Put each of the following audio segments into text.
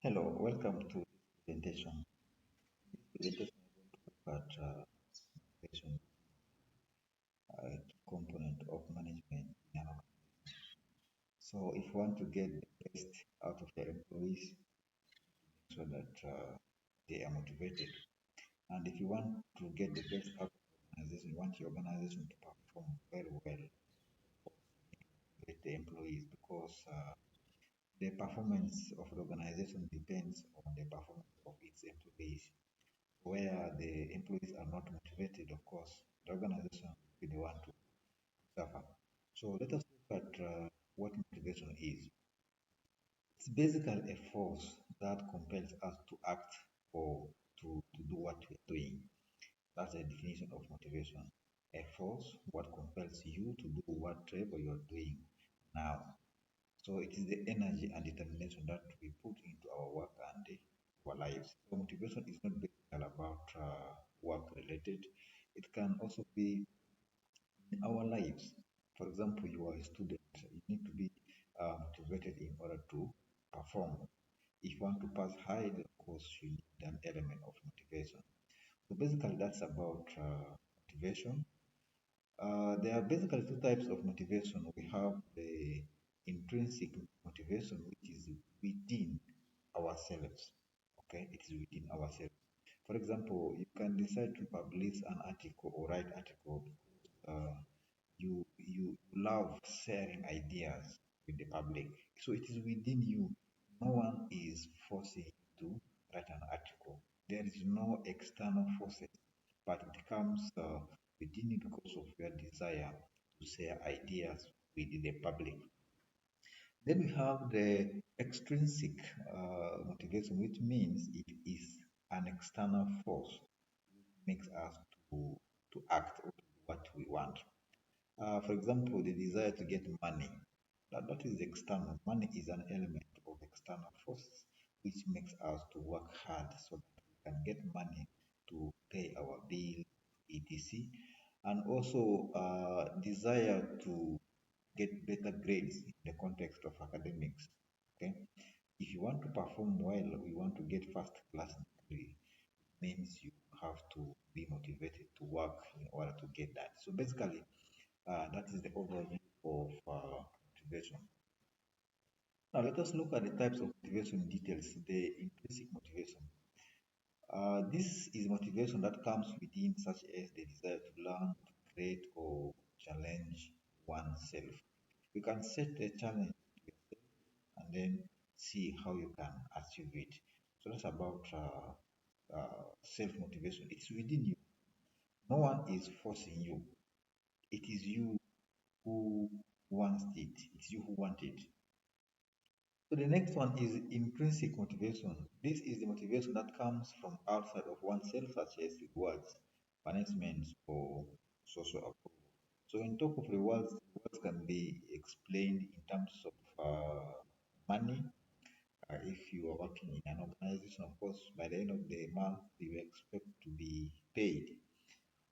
Hello, welcome to this presentation. This presentation is going to look at motivation, a key component of management in an organization. So, if you want to get the best out of your employees, make sure that they are motivated. And if you want to get the best out of the organization, you want your organization to perform very well, with the employees because the performance of the organization depends on the performance of its employees. Where the employees are not motivated, of course, the organization will be the one to suffer. So let us look at what motivation is. It's basically a force that compels us to act or to do what we're doing. That's the definition of motivation. A force what compels you to do whatever you're doing now. So it is the energy and determination that we put into our work and our lives. So motivation is not basically about work related. It can also be in our lives. For example, you are a student. You need to be motivated in order to perform. If you want to pass high, of course, you need an element of motivation. So basically, that's about motivation. There are basically two types of motivation. We have the intrinsic motivation, which is within ourselves. Okay, it is within ourselves. For example, you can decide to publish an article or write article because you love sharing ideas with the public. So it is within you. No one is forcing you to write an article. There is no external forces, but it comes within you because of your desire to share ideas with the public. Then we have the extrinsic motivation, which means it is an external force which makes us to, to act or to do what we want. For example, the desire to get money. That is external. Money is an element of external forces which makes us to work hard so that we can get money to pay our bill, etc. And also desire to get better grades in the context of academics. Okay, if you want to perform well, you want to get first class degree, means you have to be motivated to work in order to get that. So basically, that is the overview of motivation. Now let us look at the types of motivation details. The intrinsic motivation. This is motivation that comes within, such as the desire to learn, to create, or challenge oneself. You can set a challenge to yourself and then see how you can achieve it. So that's about self motivation. It's within you. No one is forcing you. It is you who wants it. It's you who want it. So the next one is intrinsic motivation. This is the motivation that comes from outside of oneself, such as rewards, punishments, or social approval. So in talk of rewards can be explained in terms of money. If you are working in an organization, of course, by the end of the month, you expect to be paid.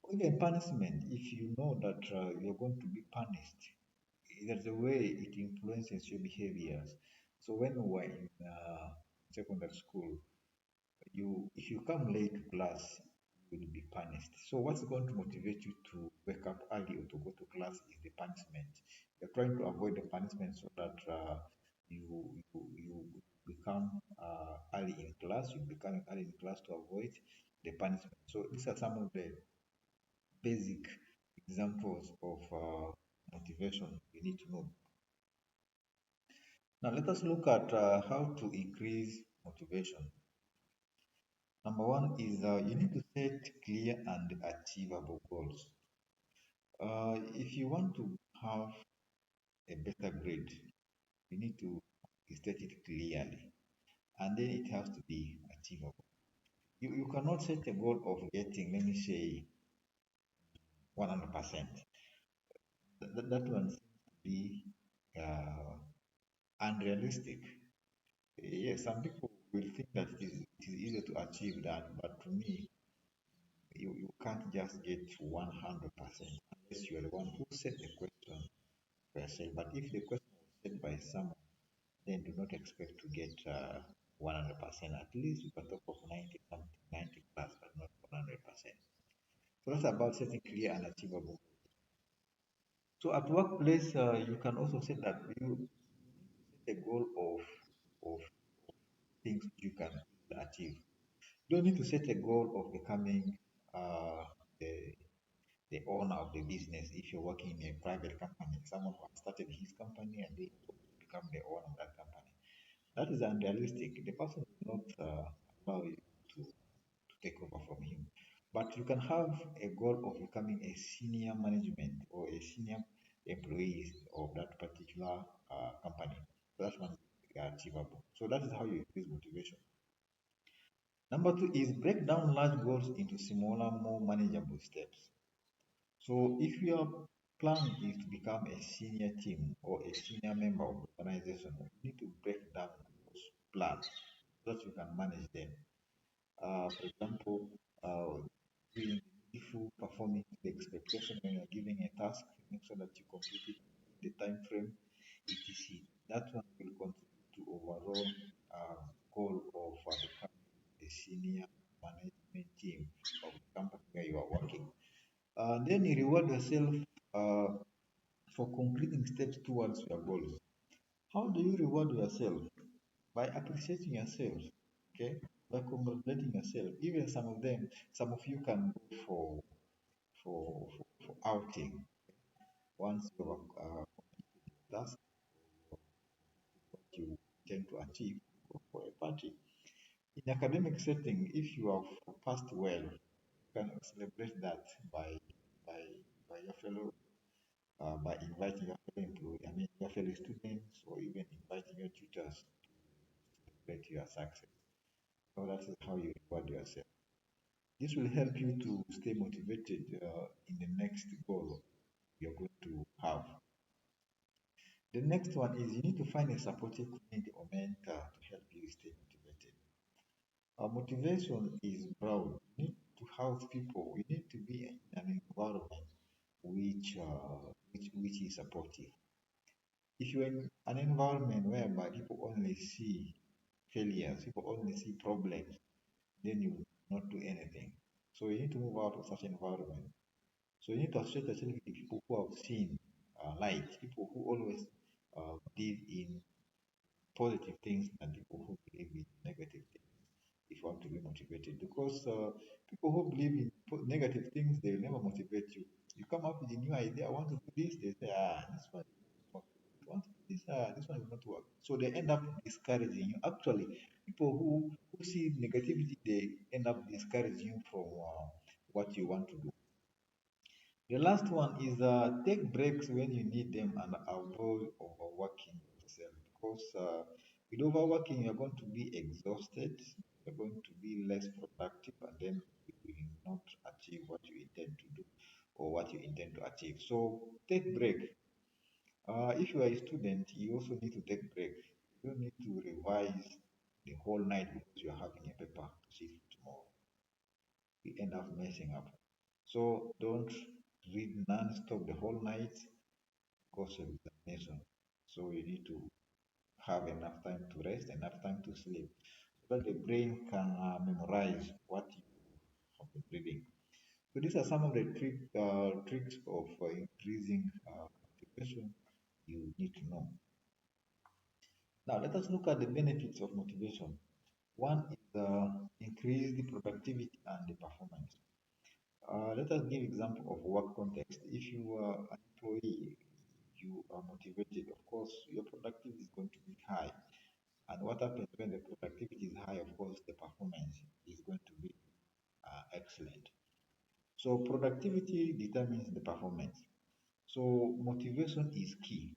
Or even punishment, if you know that you're going to be punished, there's a way it influences your behaviors. So when we were in secondary school, you if you come late to class, you will be punished. So what's going to motivate you to wake up early or to go to class is the punishment. You're trying to avoid the punishment so that you become early in class. You become early in class to avoid the punishment. So these are some of the basic examples of motivation you need to know. Now let us look at how to increase motivation. Number one is you need to set clear and achievable goals. If you want to have a better grade, you need to state it clearly and then it has to be achievable. You cannot set a goal of getting, let me say, 100%. That one seems to be uh, unrealistic. Yes, some people will think that it is easier to achieve that, but to me, you can't just get 100% unless you are the one who set the question for yourself. But if the question was set by someone, then do not expect to get 100%. 100%. At least you can talk of 90 something, 90 plus, but not 100%. So that's about setting clear and achievable. So at workplace, you can also set that you set a goal of things you can achieve. You don't need to set a goal of becoming the the owner of the business if you're working in a private company. Someone who has started his company and they become the owner of that company. That is unrealistic. The person will not allow you to take over from him. But you can have a goal of becoming a senior management or a senior employee of that particular company. So that's one achievable. So that is how you increase motivation. Number two is break down large goals into smaller, more manageable steps. So if your plan is to become a senior team or a senior member of the organization, you need to break down those plans so that you can manage them. For example, doing if performing the expectation when you're giving a task, make sure that you complete it in the time frame, etc. That one will contribute to overall goal of becoming the senior management team of the company where you are working. Then you reward yourself uh, for completing steps towards your goals. How do you reward yourself? By appreciating yourself, okay? By congratulating yourself. Even some of them, some of you can go for outing once you have that's what you intend to achieve for a party. In academic setting, if you have passed well, you can celebrate that by by by your fellow by inviting your fellow employee, I mean your fellow students, or even inviting your tutors to celebrate your success. So that is how you reward yourself. This will help you to stay motivated in the next goal you're going to have. The next one is you need to find a supportive community or mentor to help you stay motivated. Motivation is broad. You need to have people. You need to be in an environment which is supportive. If you're in an environment whereby people only see failures, people only see problems, then you will not do anything. So you need to move out of such environment. So you need to associate yourself with the people who have seen light, people who always believe in positive things and people who believe in negative things if you want to be motivated. Because people who believe in negative things, they will never motivate you. You come up with a new idea, I want to do this, they say, this one will not work. You want to do this one will not work. So they end up discouraging you. Actually, people who see negativity, they end up discouraging you from what you want to do. The last one is take breaks when you need them and avoid overworking yourself because with overworking you're going to be exhausted, you're going to be less productive, and then you will not achieve what you intend to do or what you intend to achieve. So take break. If you are a student, you also need to take break. You don't need to revise the whole night because you're having a paper to see tomorrow. You end up messing up. So don't read non-stop the whole night because of examination. So you need to have enough time to rest, enough time to sleep, so that the brain can memorize what you have been reading. So these are some of the tricks of increasing motivation you need to know. Now let us look at the benefits of motivation. One is increase the productivity and the performance. Let us give example of work context. If you are an employee, you are motivated, of course, your productivity is going to be high. And what happens when the productivity is high, of course, the performance is going to be excellent. So productivity determines the performance. So motivation is key.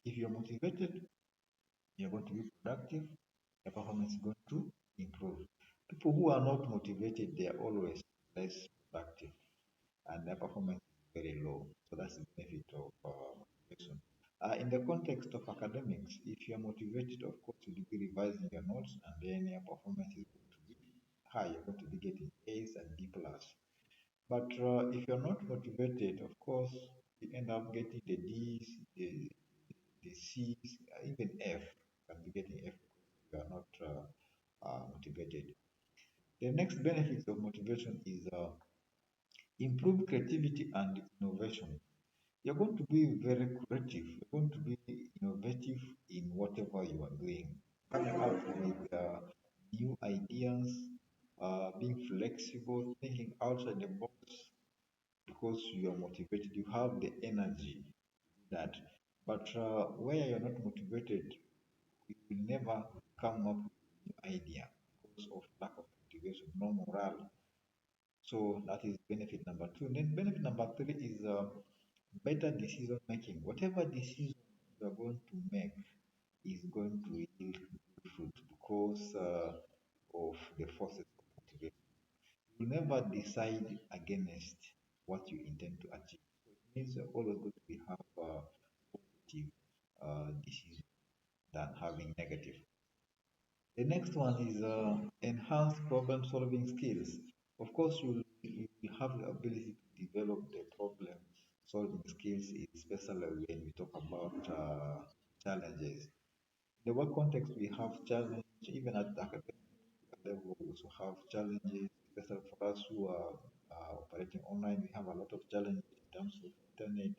If you're motivated, you're going to be productive, your performance is going to improve. People who are not motivated, they are always less productive and their performance is very low. So that's the benefit of motivation. In the context of academics, if you're motivated, of course, you'll be revising your notes and then your performance is going to be high. You're going to be getting A's and B plus. But if you're not motivated, of course, you end up getting the D's, the C's, even F. You can be getting F. you are not motivated. The next benefit of motivation is improve creativity and innovation. You're going to be very creative. You're going to be innovative in whatever you are doing. Coming up with new ideas, being flexible, thinking outside the box because you are motivated. You have the energy to do that. But where you're not motivated, you will never come up with a new idea because of lack of motivation, no morale. So that is benefit number two. And then benefit number three is better decision making. Whatever decision you are going to make is going to yield good fruit because of the forces of motivation. You never decide against what you intend to achieve. So it means you're always going to be have positive decision than having negative. The next one is enhanced problem solving skills. Of course, you have the ability to develop the problem solving skills, especially when we talk about challenges. In the work context, we have challenge, even at the academic level, we also have challenges, especially for us who are operating online. We have a lot of challenges in terms of internet.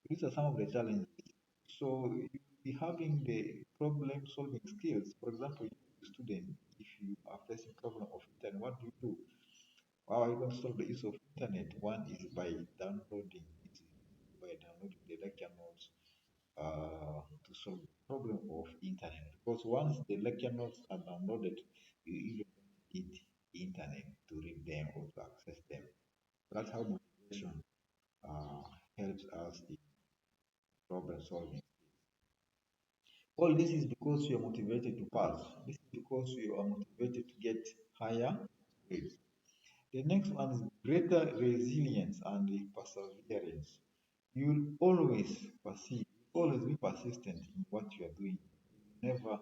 These are some of the challenges. So you be having the problem solving skills. For example, you student, if you are facing problem of internet, what do you do? How are you going to solve the issue of internet? One is by downloading it, by downloading the lecture notes to solve the problem of internet. Because once the lecture notes are downloaded, you even need internet to read them or to access them. That's how motivation uh, helps us in problem solving. All this is because you are motivated to pass. This is because you are motivated to get higher grades. The next one is greater resilience and perseverance. You'll always persist, always be persistent in what you are doing. Never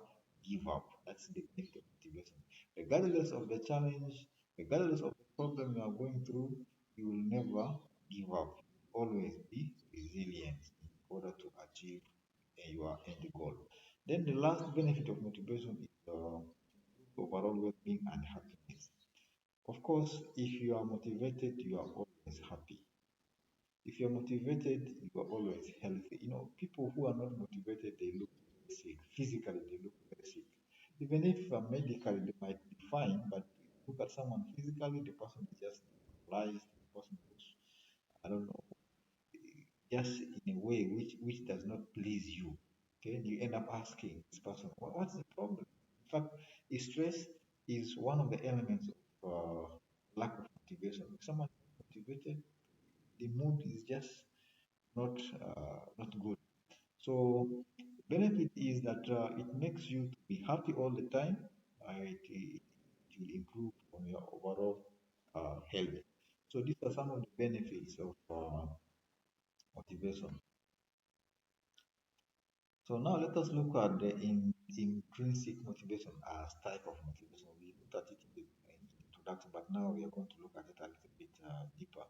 give up. That's the benefit of motivation. Regardless of the challenge, regardless of the problem you are going through, you will never give up. Always be resilient in order to achieve your end goal. Then the last benefit of motivation is overall well-being and happiness. Of course, if you are motivated, you are always happy. If you're motivated, you are always healthy. People who are not motivated, they look very sick. Physically, they look very sick. Even if medically they might be fine, but look at someone physically, the person is just paralyzed. The person looks, I don't know, just in a way which does not please you. Okay, you end up asking this person, what's the problem? In fact, stress is one of the elements of lack of motivation. If someone is motivated, the mood is just not good. So benefit is that it makes you to be happy all the time. It will improve on your overall health. So these are some of the benefits of motivation. So now let us look at the intrinsic motivation as type of motivation. We looked at it in the introduction, but now we are going to look at it a little bit deeper.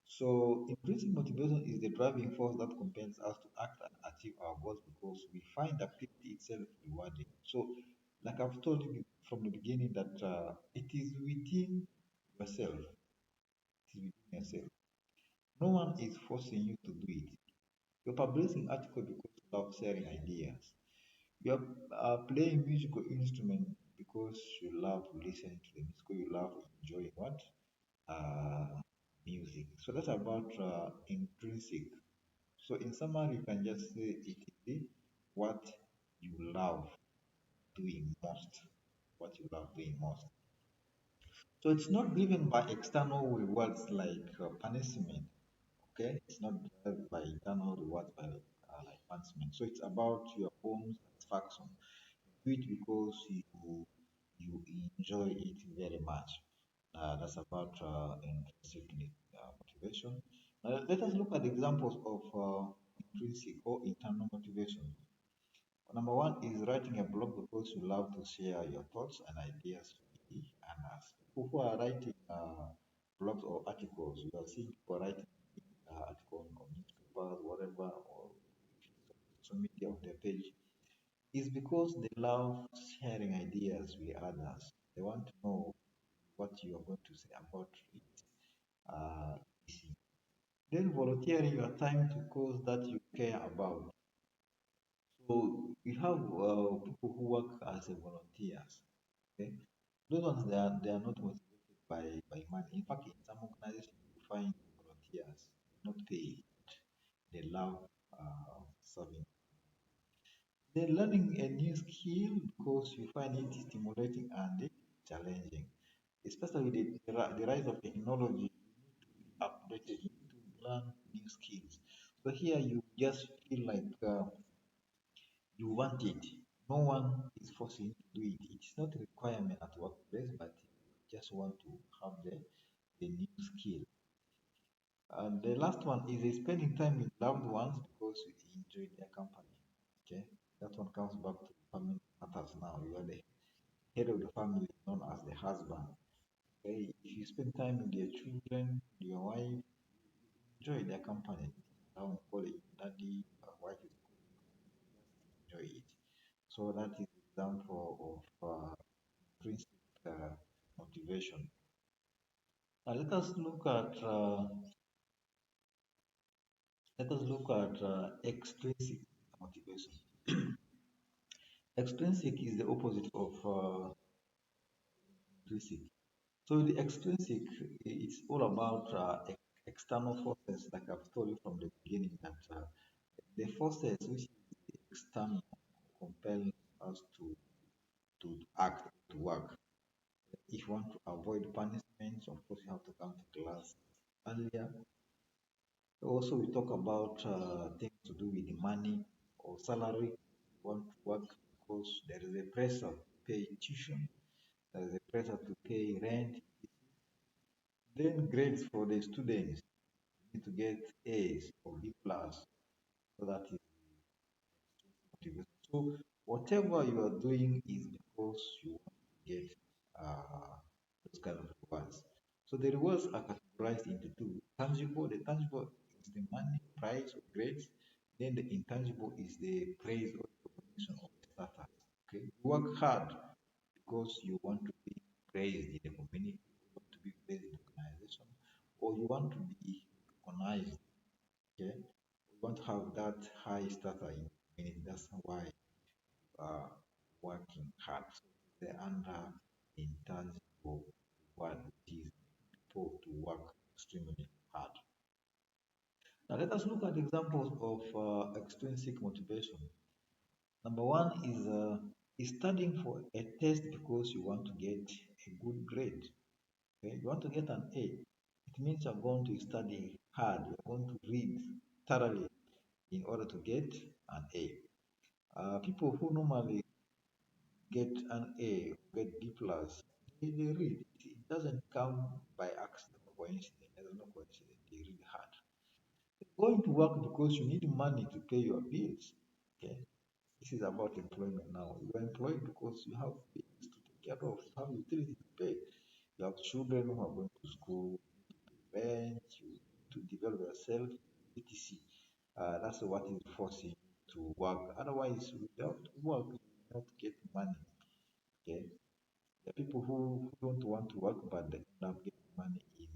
So intrinsic motivation is the driving force that compels us to act and achieve our goals because we find activity itself rewarding. So, like I've told you from the beginning, that it is within yourself. It is within yourself. No one is forcing you to do it. You're publishing article because you love sharing ideas. You're playing musical instrument because you love listening to the music, you love enjoying what? Music. So that's about intrinsic. So in summary, you can just say it is what you love doing most. What you love doing most. So it's not driven by external rewards like punishment. Okay, it's not driven by internal rewards like punishment. So it's about your own satisfaction. You do it because you enjoy it very much. That's about intrinsic motivation. Let us look at examples of intrinsic or internal motivation. Number one is writing a blog because you love to share your thoughts and ideas with others. People who are writing blogs or articles, you are seeing people writing articles on newspapers, whatever, or social media on their page. It's because they love sharing ideas with others. They want to know what you are going to say about it. Uh, then volunteering your time to cause that you care about. So we have people who work as a volunteers. Okay, those ones they are not motivated by money. In fact, in some organizations you find volunteers not paid. They love serving. Then learning a new skill because you find it stimulating and challenging, especially the rise of technology. You need to be updated. You need to learn new skills. So here you just feel like you want it. No one is forcing you to do it. It's not a requirement at workplace, but you just want to have the new skill. And the last one is spending time with loved ones because you enjoy their company. Okay, that one comes back to family matters now. You are the head of the family, known as the husband. Okay, if you spend time with your children, your wife, enjoy their company. I don't call it daddy, wife is enjoy it. So that is example of intrinsic motivation. Now let us look at extrinsic motivation. Extrinsic is the opposite of intrinsic. So the extrinsic, it's all about external forces, like I've told you from the beginning, that the forces which is external compel us to act, to work. If you want to avoid punishment, of course you have to come to class earlier. Also, we talk about things to do with the money or salary. You want to work because there is a pressure to pay tuition, there is a pressure to pay rent. Then grades for the students, you need to get A's or B plus. So that is motivation. So whatever you are doing is because you want to get those kind of rewards. So the rewards are categorized into two. Tangible, the tangible is the money, prize, or grades. Then the intangible is the praise or recognition of the status. Okay, you work hard because you want to be praised in the community, you want to be praised in the organization, or you want to be recognized. Okay, you want to have that high status in the community. That's why uh, working hard. So the under intangible one is people to work extremely hard. Now let us look at examples of extrinsic motivation. Number one is studying for a test because you want to get a good grade. Okay? You want to get an A. It means you're going to study hard. You're going to read thoroughly in order to get an A. People who normally get an A, get B plus, they read. It doesn't come by accident or coincidence. There's no coincidence. They read hard. Going to work because you need money to pay your bills. Okay, this is about employment now. You are employed because you have bills to take care of, you have utilities to pay. You have children who are going to school, you need to pay rent, you need to develop yourself, etc. That's what is forcing you to work. Otherwise, without work, you will not get money. Okay, there are people who don't want to work, but they end up getting money in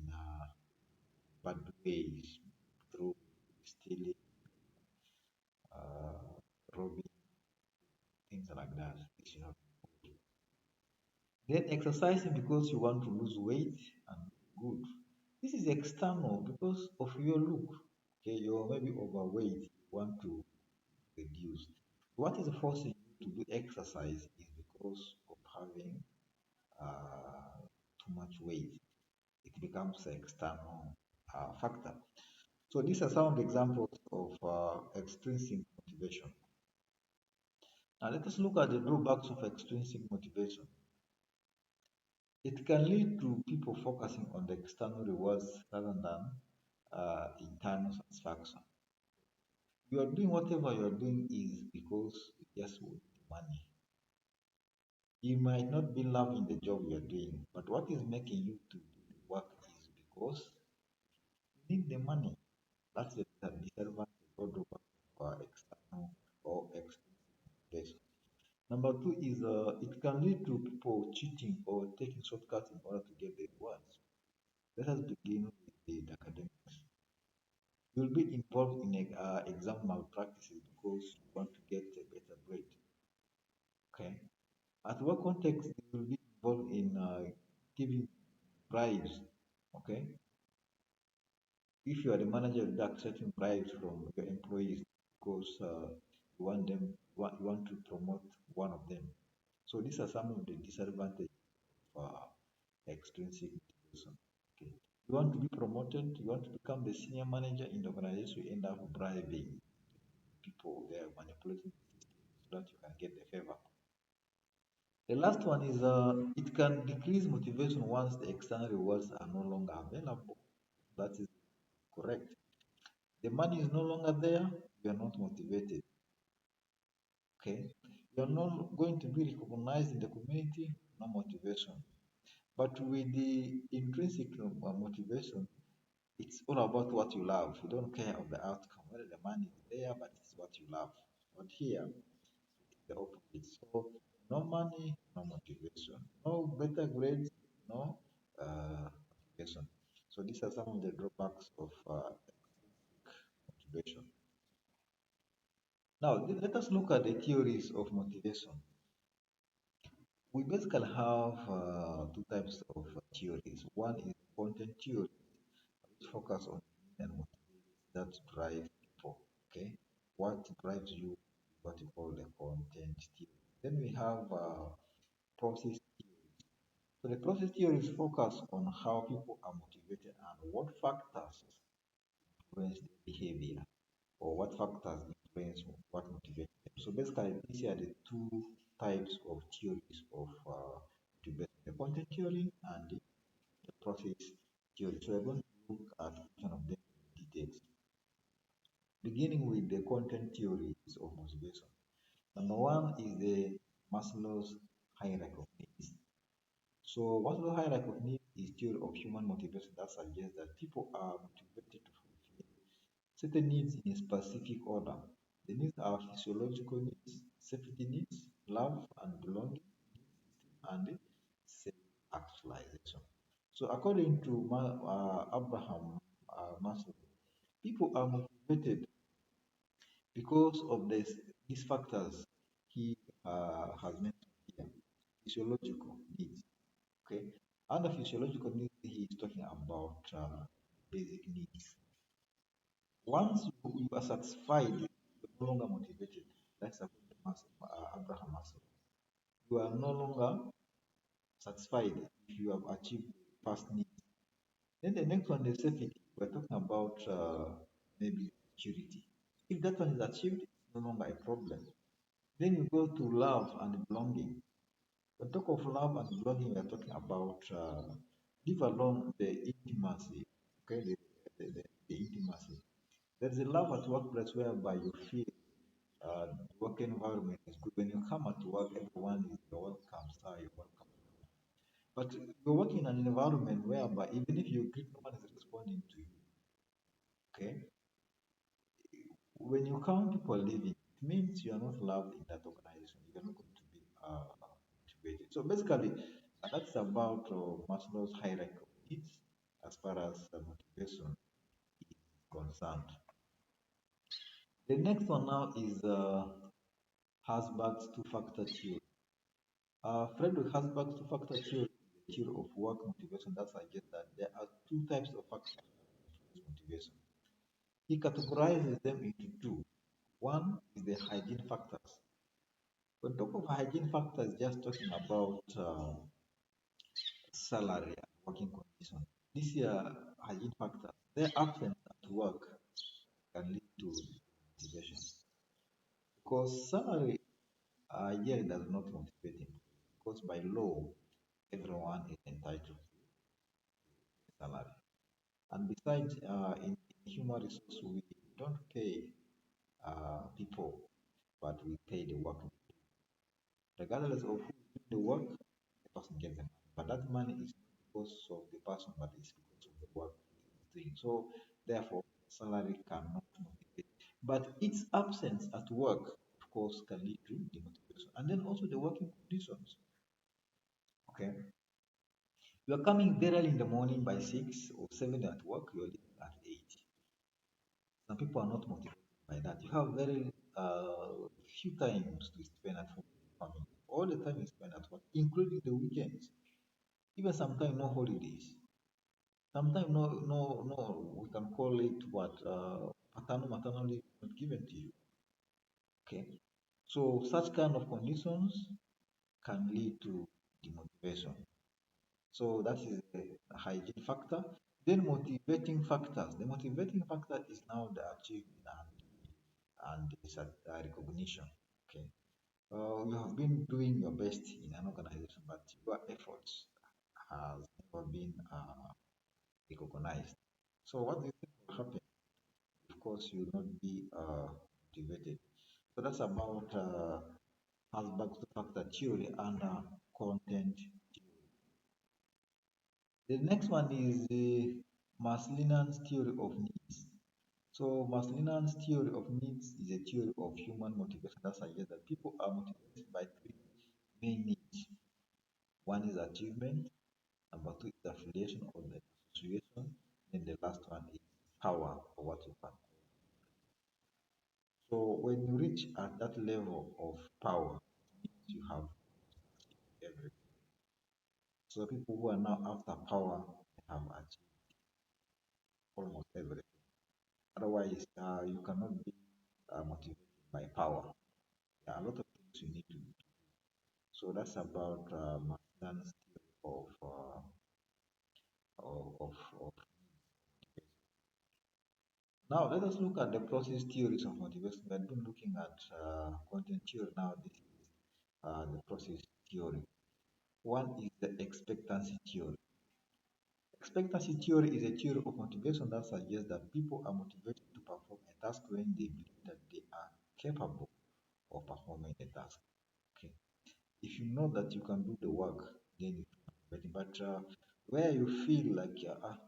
bad ways through stealing, uh, robbing, things like that. It's not good. Then exercising because you want to lose weight and look good. This is external because of your look. Okay, you're maybe overweight, you want to reduce. What is forcing you to do exercise is because of having too much weight. It becomes an external factor. So these are some of the examples of extrinsic motivation. Now let us look at the drawbacks of extrinsic motivation. It can lead to people focusing on the external rewards rather than internal satisfaction. You are doing whatever you are doing is because you just want money. You might not be loving the job you are doing, but what is making you to do the work is because you need the money. That's the disadvantage or drawback for external or extrinsic motivation. Number two is it can lead to people cheating or taking shortcuts in order to get their rewards. Let us begin with the academics. You'll be involved in exam malpractices because you want to get a better grade. Okay. At work context, you will be involved in giving bribes. Okay. If you are the manager, you accepting bribes from your employees because you want to promote one of them. So these are some of the disadvantages of extrinsic motivation. Okay. You want to be promoted, you want to become the senior manager in the organization, you end up bribing people, they are manipulating the system so that you can get the favor. The last one is it can decrease motivation once the external rewards are no longer available. That is correct. The money is no longer there, you are not motivated. Okay, you are not going to be recognized in the community, no motivation. But with the intrinsic motivation, it's all about what you love. You don't care of the outcome, whether the money is there, but it's what you love. But here, it's the opposite. So, no money, no motivation. No better grades, no motivation. So, these are some of the drawbacks of motivation. Now, let us look at the theories of motivation. We basically have two types of theories. One is content theory, which focus on and motivates that drive people. Okay, what drives you, what you call the content theory. Then we have process theory. So the process theories focus on how people are motivated and what factors influence their behavior, or what factors influence what motivates them. So basically, these are the two types of theories of motivation: the content theory and the process theory. So we're going to look at each one of them in details. Beginning with the content theories of motivation. Number one is the Maslow's hierarchy of needs. So Maslow's hierarchy of needs is theory of human motivation that suggests that people are motivated to fulfill certain needs in a specific order. The needs are physiological needs, safety needs, love and belonging needs, and self-actualization. So according to Abraham Maslow, people are motivated because of these factors he has mentioned here. Physiological needs. Okay. Under physiological needs, he is talking about basic needs. Once you are satisfied, you're no longer motivated. That's according to Abraham Maslow. You are no longer satisfied if you have achieved past needs. Then the next one is safety. We're talking about maybe security. If that one is achieved, it's no longer a problem. Then you go to love and belonging. When talk of love and belonging, we are talking about leave alone the intimacy. Okay, the intimacy. There is a love at workplace whereby you feel the work environment is good. When you come at work, everyone is you're welcome, sir, you're welcome. But you're working in an environment whereby even if you greet, no one is responding to you. Okay, when you count people leaving, it means you are not loved in that organization. You are not going to be motivated. So basically, that's about Maslow's hierarchy of needs as far as motivation is concerned. The next one now is Hasberg's two-factor theory. Frederick Hasberg's two-factor theory is a theory of work motivation that suggests that there are two types of factors that influence motivation. He categorizes them into two. One is the hygiene factors. When talk of hygiene factors, just talking about salary and working conditions. These are hygiene factors. Their absence at work can lead to motivation because salary here does not motivate him because by law everyone is entitled to salary. And besides, in human resource, we don't pay people, but we pay the work. Regardless of who is doing the work, the person gets the money. But that money is not because of the person, but it's because of the work he is doing. So therefore, salary cannot motivate. But its absence at work course, can lead to demotivation. And then also the working conditions. Okay, you are coming very early in the morning by 6 or 7 at work. You are leaving at 8. Some people are not motivated by that. You have very few times to spend at home with family. All the time you spend at work, including the weekends. Even sometimes no holidays. Sometimes no. We can call it what paternal maternal leave not given to you. Okay, so such kind of conditions can lead to demotivation. So that is the hygiene factor. Then motivating factors. The motivating factor is now the achievement and recognition. Okay, you have been doing your best in an organization, but your efforts has never been recognized. So what do you think will happen? Of course, you will not be motivated. So that's about Hasbag's factor theory and content theory. The next one is the Maslinan's theory of needs. So Maslinan's theory of needs is a theory of human motivation that suggests that people are motivated by three main needs. One is achievement, number two is affiliation or the association, then the last one is power or what you can. So when you reach at that level of power, it means you have achieved everything. So people who are now after power have achieved almost everything. Otherwise, you cannot be motivated by power. There are a lot of things you need to do. So that's about Martin's theory of now let us look at the process theories of motivation. We've been looking at content theory. Now this is the process theory. One is the expectancy theory. Expectancy theory is a theory of motivation that suggests that people are motivated to perform a task when they believe that they are capable of performing the task. Okay. If you know that you can do the work, then you feel motivated. But where you feel like you are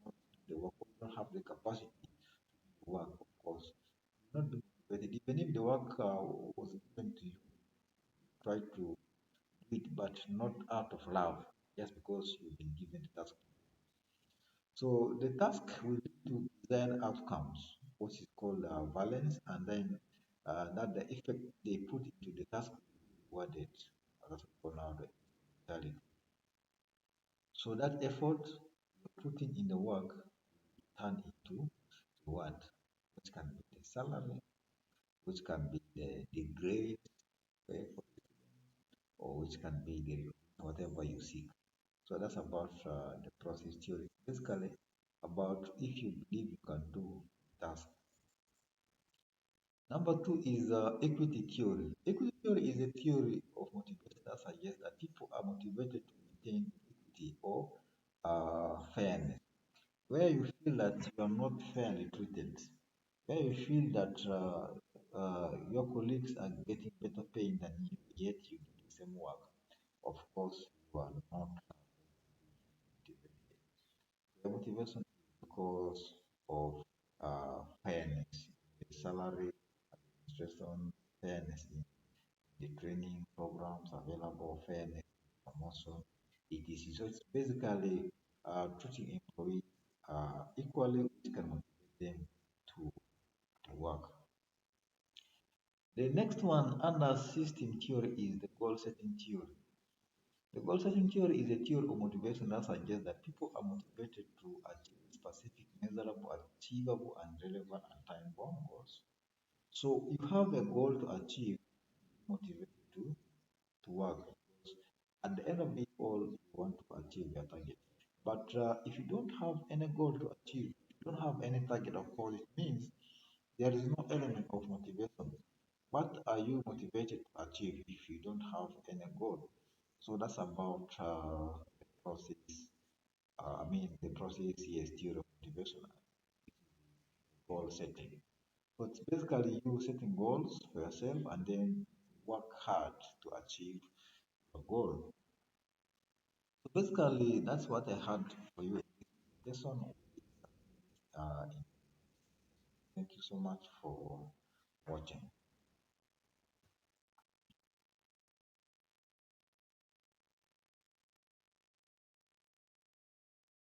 not do the work, or you don't have the capacity to do the work, of course, you're not being motivated. Even if the work was given to you, try to do it, but not out of love, just because you've been given the task. So the task will be to design outcomes, what is called valence, and then that the effect they put into the task will be rewarded. That's what we call now the value. So that effort you're putting in the work will turn into reward, which can be the salary, which can be the grade for the student, or which can be the whatever you seek. So that's about the process theory. Basically, about if you believe you can do task. Number two is equity theory. Equity theory is a theory of motivation that suggests that people are motivated to maintain equity or fairness. Where you feel that you are not fairly treated, where you feel that your colleagues are getting better pay than you, yet you do the same work, of course, you are not motivated. The motivation is because of fairness, the salary, administration, fairness in the training programs available, fairness, promotion, etc. So it's basically treating employees equally, which can motivate them to work. The next one under system theory is the goal setting theory. The goal setting theory is a theory of motivation that suggests that people are motivated to achieve specific, measurable, achievable, and relevant and time-bound goals. So you have a goal to achieve, motivated to work because at the end of it all, you want to achieve your target. But if you don't have any goal to achieve, if you don't have any target, of course, it means there is no element of motivation. What are you motivated to achieve if you don't have any goal? So that's about the process. The process, yes, theory of motivation, goal setting. So it's basically you setting goals for yourself and then work hard to achieve your goal. So basically, that's what I had for you in this presentation. Thank you so much for watching.